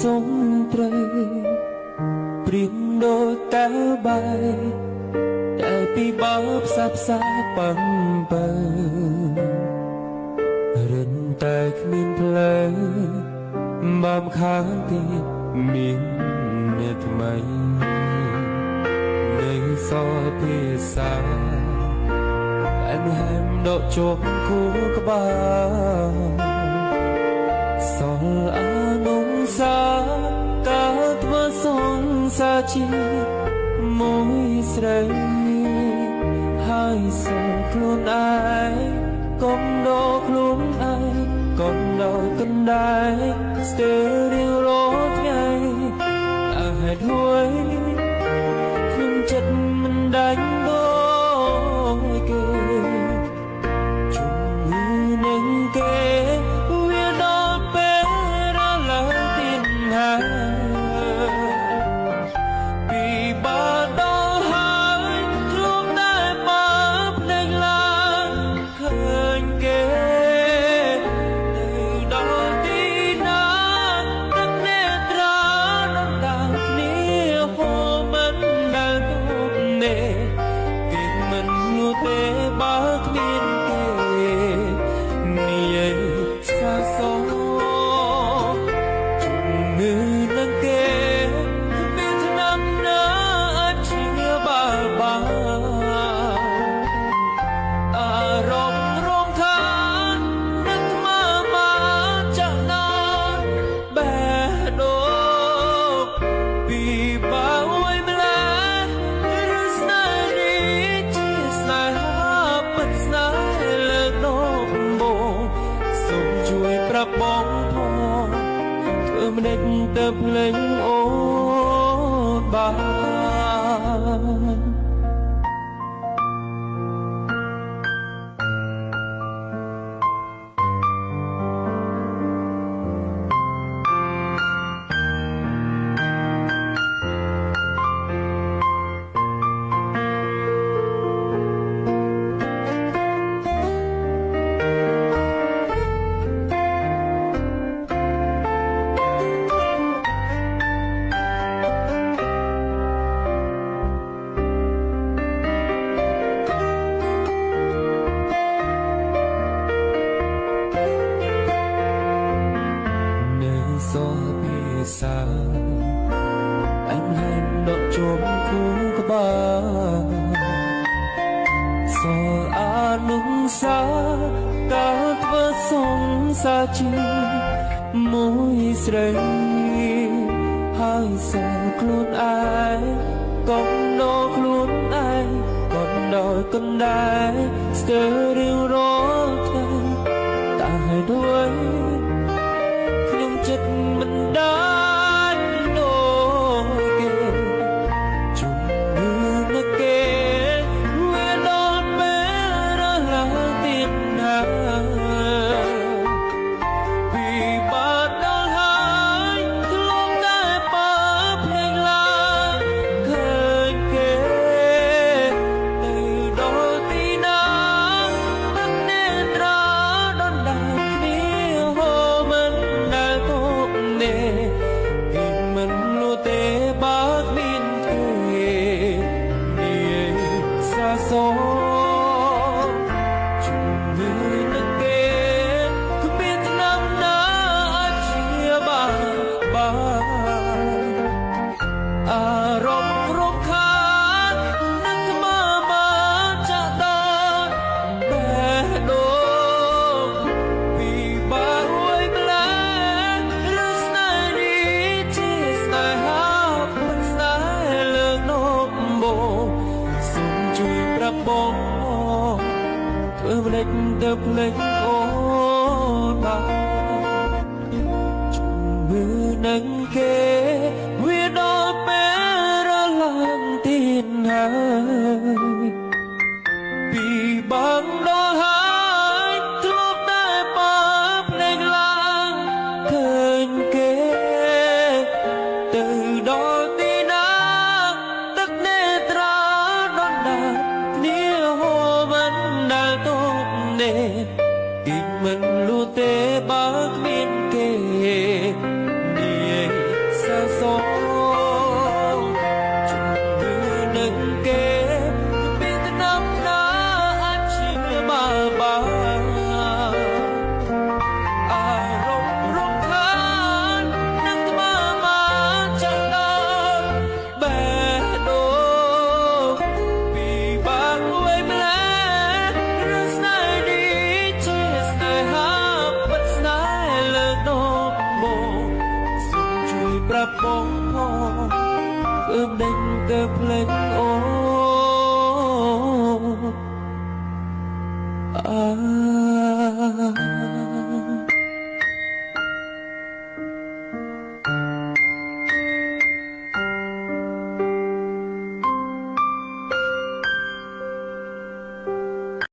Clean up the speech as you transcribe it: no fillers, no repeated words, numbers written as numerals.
សុំត្រូវព្រៀងដូចតែបាយតែពីបើផ្សះផ្សាបំបើរិនតែគ្មានផ្លូវបំខានទៀតមានអ្នកថ្មីនៅសល់ភាសាអែមហែមដកជប់គូក្បាលសល់អានងសាការធ្វើសងសាជាមួយស្រីហើយសល់ខ្លួនឯងកុំដកខ្លួនឯងកុំដល់កណ្ដាលស្ទើររៀងរាល់ថ្ងៃតែហេតុអ្វីខ្ញុំចិត្តមិនដាច់ដូចគេជុំនឹងគេវាដល់ពេលរលាទៀតហើយពីបាដល់ហើយទ្រង់តែបើភ្នែកឡើងឃើញគេទៅដល់ទីណាទឹកនេត្រាដណ្ដើមគ្នាហូរមិនដែលទូកនេះគេមិនលួចទេបើគ្មានគេនិយាយសាសងជំងឺនឹងគេមានឆ្នាំណាអាចជាបាលបានអារម្មណ៍រំខាននឹកមកមកចាក់ណាស់បែរដូរពីបើអួយម្ល៉េះឬស្នេហ៍នេះជាស្នេហាពិតស្នេហ៍លើកដំបូងសូមជួយប្រាប់បងផងធ្វើមិនដេចទៅភ្លេចអូនបានសភាសាអែមហែមដកជប់គូក្បាលសអានុសាការធ្វើសងសាជាមួយស្រីហើយសខ្លួនឯងកុំដល់ខ្លួនឯងកុំដល់កណ្ដាលស្ទើររៀងរាល់ថ្ងៃតែហេតុអ្វីខ្ញុំចិត្តមិនដាច់ដូចគេជុំនឹងគេវាដល់ពេលរលាទៀតហើយពីបាត់ដល់ហើយធ្លាប់តែបើភ្នែកឡើងឃើញគេទៅដល់ទីណាទឹកនេត្រាដណ្ដើមគ្នាហូរមិនដែលទូកនេះគេមិនលួចទេបើគ្មានគេនិយាយសាសងជំងឺនឹងគេគ្មានឆ្នាំណាអាចជាបានអារម្មណ៍រំខាននឹកមកមកចាក់ដល់បែរដូរពីបើអួយម្ល៉េះឬស្នេហ៍នេះជាស្នេហាពិតស្នេហ៍លើកដំបូងសូមជួយប្រាប់បងធ្វើមិនដេចទៅភ្លេចអូនបានជំងឺនឹងគេវាដល់ពេលរឡើងទៀតហើយពីបងដល់ហើយធ្លាប់តែបើភ្នែកឡើងឃើញគេទៅដល់ទីណាទឹកនេត្រាដណ្ដើមគ្នាហូរមិនដែលទូកនេះគេមិនលួចទេបើគ្មានគេនិយាយ ប្រាប់បងផងគឺដេញទៅភ្លេចអូ